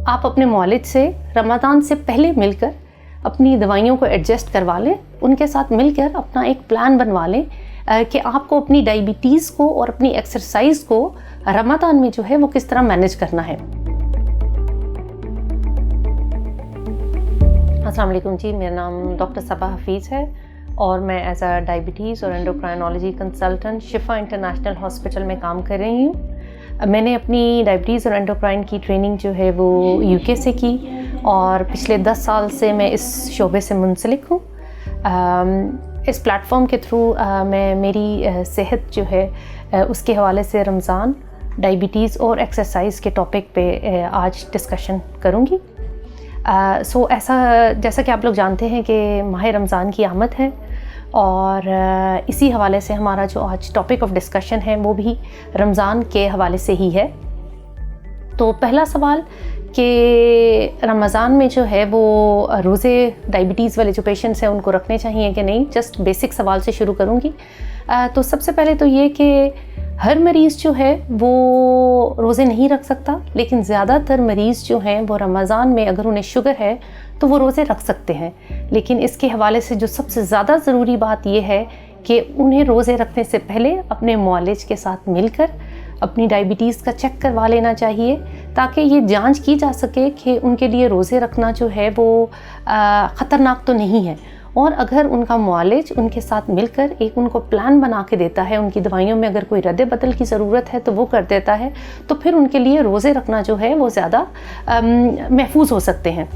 आप अपने मौलिद से रमज़ान से पहले मिलकर अपनी दवाइयों को एडजस्ट करवा लें, उनके साथ मिलकर अपना एक प्लान बनवा लें कि आपको अपनी डायबिटीज़ को और अपनी एक्सरसाइज को रमज़ान में जो है वो किस तरह मैनेज करना है। अस्सलाम वालेकुम जी, मेरा नाम डॉक्टर सबा हफीज़ है और मैं एज अ डायबिटीज़ और एंडोक्राइनोलॉजी कंसल्टेंट शिफा इंटरनेशनल हॉस्पिटल में काम कर रही हूँ। मैंने अपनी डायबिटीज़ और एंडोक्राइन की ट्रेनिंग जो है वो यूके से की और पिछले 10 साल से मैं इस शोबे से मुंसलिक हूँ। इस प्लेटफॉर्म के थ्रू मैं मेरी सेहत जो है उसके हवाले से रमज़ान, डायबिटीज़ और एक्सरसाइज के टॉपिक पे आज डिस्कशन करूँगी। ऐसा जैसा कि आप लोग जानते हैं कि माह रमज़ान की आमद है और इसी हवाले से हमारा जो आज टॉपिक ऑफ डिस्कशन है वो भी रमज़ान के हवाले से ही है। तो पहला सवाल कि रमज़ान में जो है वो रोज़े डायबिटीज़ वाले जो पेशेंट्स हैं उनको रखने चाहिए कि नहीं, जस्ट बेसिक सवाल से शुरू करूँगी। तो सबसे पहले तो ये कि हर मरीज़ जो है वो रोज़े नहीं रख सकता, लेकिन ज़्यादातर मरीज़ जो हैं वो रमज़ान में अगर उन्हें शुगर है तो वो रोज़े रख सकते हैं। लेकिन इसके हवाले से जो सबसे ज़्यादा ज़रूरी बात ये है कि उन्हें रोज़े रखने से पहले अपने मुआलिज के साथ मिलकर अपनी डायबिटीज़ का चेक करवा लेना चाहिए, ताकि ये जांच की जा सके कि उनके लिए रोज़े रखना जो है वो ख़तरनाक तो नहीं है। और अगर उनका मुआलिज उनके साथ मिलकर एक उनको प्लान बना के देता है, उनकी दवाइयों में अगर कोई रद्द बदल की ज़रूरत है तो वो कर देता है, तो फिर उनके लिए रोज़े रखना जो है वो ज़्यादा महफूज हो सकते हैं।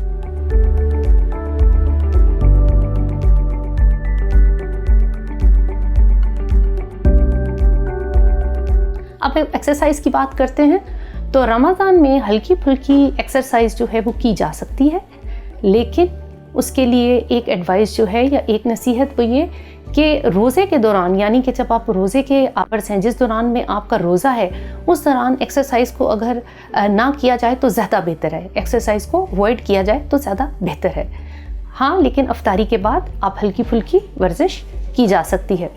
अब एक्सरसाइज की बात करते हैं तो रमज़ान में हल्की फुल्की एक्सरसाइज जो है वो की जा सकती है, लेकिन उसके लिए एक एडवाइस जो है या एक नसीहत वो ये कि रोज़े के दौरान, यानी कि जब आप रोज़े के आवर्स हैं, जिस दौरान में आपका रोज़ा है, उस दौरान एक्सरसाइज को अगर ना किया जाए तो ज़्यादा बेहतर है। एक्सरसाइज को अवॉइड किया जाए तो ज़्यादा बेहतर है। हाँ, लेकिन अफ्तारी के बाद आप हल्की फुल्की वर्जिश की जा सकती है।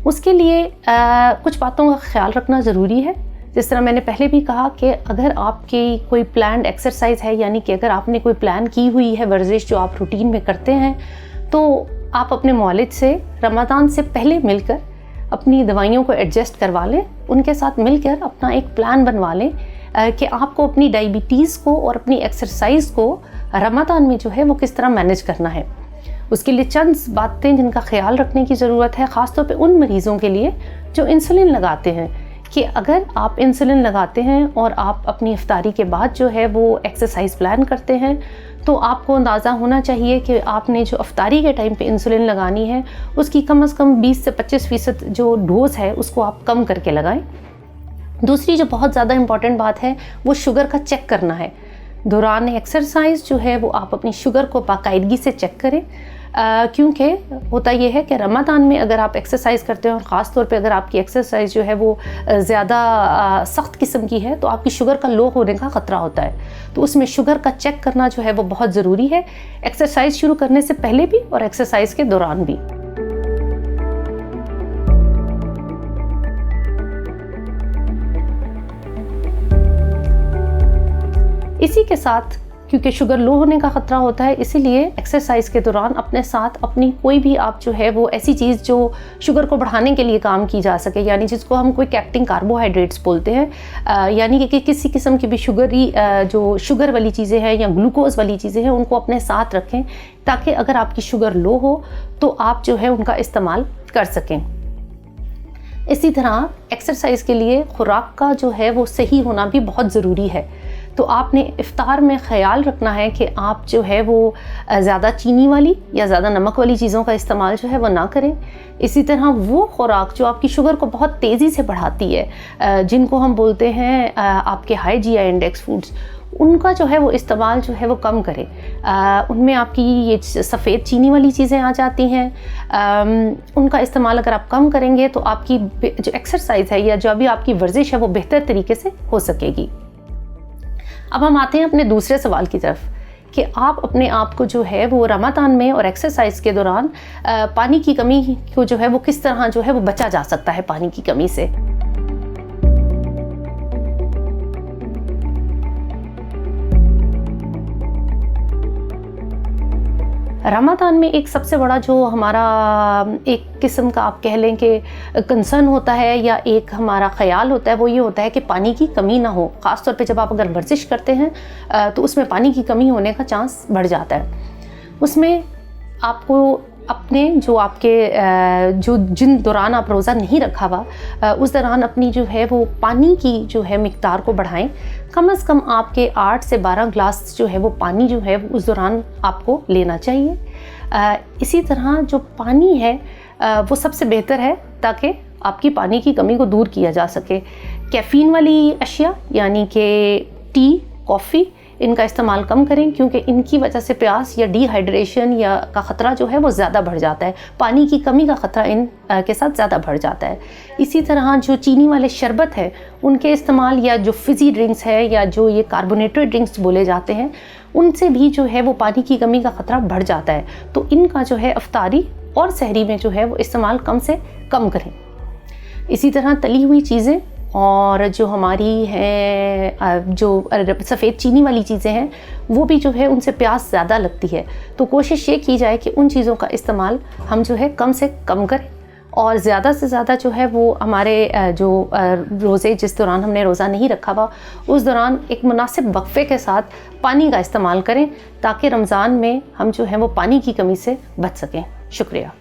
उसके लिए कुछ बातों का ख्याल रखना ज़रूरी है। जिस तरह मैंने पहले भी कहा कि अगर आपकी कोई प्लान्ड एक्सरसाइज है, यानी कि अगर आपने कोई प्लान की हुई है वर्जिश जो आप रूटीन में करते हैं, तो आप अपने मुआलिज से रमज़ान से पहले मिलकर अपनी दवाइयों को एडजस्ट करवा लें, उनके साथ मिलकर अपना एक प्लान बनवा लें कि आपको अपनी डायबिटीज़ को और अपनी एक्सरसाइज को रमज़ान में जो है वो किस तरह मैनेज करना है। उसके लिए चंद बातें जिनका ख्याल रखने की ज़रूरत है, ख़ासतौर पे उन मरीज़ों के लिए जो इंसुलिन लगाते हैं, कि अगर आप इंसुलिन लगाते हैं और आप अपनी इफ्तारी के बाद जो है वो एक्सरसाइज प्लान करते हैं, तो आपको अंदाज़ा होना चाहिए कि आपने जो इफ्तारी के टाइम पे इंसुलिन लगानी है उसकी कम से कम 20 से 25% जो डोज है उसको आप कम करके लगाएं। दूसरी जो बहुत ज़्यादा इम्पॉर्टेंट बात है वो शुगर का चेक करना है। दौरान एक्सरसाइज जो है वो आप अपनी शुगर को बाकायदगी से चेक करें, क्योंकि होता यह है कि रमज़ान में अगर आप एक्सरसाइज करते हैं और ख़ास तौर पे अगर आपकी एक्सरसाइज जो है वो ज़्यादा सख्त किस्म की है, तो आपकी शुगर का लो होने का ख़तरा होता है। तो उसमें शुगर का चेक करना जो है वो बहुत ज़रूरी है, एक्सरसाइज शुरू करने से पहले भी और एक्सरसाइज के दौरान भी। इसी के साथ, क्योंकि शुगर लो होने का ख़तरा होता है, इसीलिए एक्सरसाइज के दौरान अपने साथ अपनी कोई भी आप जो है वो ऐसी चीज़ जो शुगर को बढ़ाने के लिए काम की जा सके, यानी जिसको हम कोई एक्टिंग कार्बोहाइड्रेट्स बोलते हैं, यानी कि किसी किस्म की भी जो शुगर वाली चीज़ें हैं या ग्लूकोज वाली चीज़ें हैं उनको अपने साथ रखें, ताकि अगर आपकी शुगर लो हो तो आप जो है उनका इस्तेमाल कर सकें। इसी तरह एक्सरसाइज के लिए खुराक का जो है वो सही होना भी बहुत ज़रूरी है। तो आपने इफ्तार में ख्याल रखना है कि आप जो है वो ज़्यादा चीनी वाली या ज़्यादा नमक वाली चीज़ों का इस्तेमाल जो है वो ना करें। इसी तरह वो खुराक जो आपकी शुगर को बहुत तेज़ी से बढ़ाती है, जिनको हम बोलते हैं आपके हाई जीआई इंडेक्स फूड्स, उनका जो है वो इस्तेमाल जो है वो कम करें। उनमें आपकी ये सफ़ेद चीनी वाली चीज़ें आ जाती हैं, उनका इस्तेमाल अगर आप कम करेंगे तो आपकी जो एक्सरसाइज है या जो अभी आपकी वर्जिश है वो बेहतर तरीके से हो सकेगी। अब हम आते हैं अपने दूसरे सवाल की तरफ कि आप अपने आप को जो है वो रमज़ान में और एक्सरसाइज के दौरान पानी की कमी को जो है वो किस तरह जो है वो बचा जा सकता है पानी की कमी से। रमज़ान में एक सबसे बड़ा जो हमारा एक किस्म का आप कह लें कि कंसर्न होता है या एक हमारा ख़याल होता है, वो ये होता है कि पानी की कमी ना हो। ख़ास तौर पे जब आप अगर वर्जिश करते हैं तो उसमें पानी की कमी होने का चांस बढ़ जाता है। उसमें आपको अपने जो आपके जो जिन दौरान आप रोज़ा नहीं रखा हुआ उस दौरान अपनी जो है वो पानी की जो है मिक़दार को बढ़ाएं। कम से कम आपके 8 से 12 ग्लास जो है वो पानी जो है उस दौरान आपको लेना चाहिए। इसी तरह जो पानी है वो सबसे बेहतर है ताकि आपकी पानी की कमी को दूर किया जा सके। कैफ़ीन वाली अशिया यानी कि टी, कॉफ़ी, इनका इस्तेमाल कम करें क्योंकि इनकी वजह से प्यास या डिहाइड्रेशन या का ख़तरा जो है वो ज़्यादा बढ़ जाता है। पानी की कमी का ख़तरा इन के साथ ज़्यादा बढ़ जाता है। इसी तरह जो चीनी वाले शरबत है उनके इस्तेमाल या जो फ़िज़ी ड्रिंक्स है या जो ये कार्बोनेटेड ड्रिंक्स बोले जाते हैं उनसे भी जो है वो पानी की कमी का ख़तरा बढ़ जाता है। तो इनका जो है इफ्तारी और सहरी में जो है वो इस्तेमाल कम से कम करें। इसी तरह तली हुई चीज़ें और जो हमारी है जो सफ़ेद चीनी वाली चीज़ें हैं वो भी जो है उनसे प्यास ज़्यादा लगती है। तो कोशिश ये की जाए कि उन चीज़ों का इस्तेमाल हम जो है कम से कम करें और ज़्यादा से ज़्यादा जो है वो हमारे जो रोज़े जिस दौरान हमने रोज़ा नहीं रखा हुआ उस दौरान एक मुनासिब वक्फ़े के साथ पानी का इस्तेमाल करें ताकि रमज़ान में हम जो है वो पानी की कमी से बच सकें। शुक्रिया।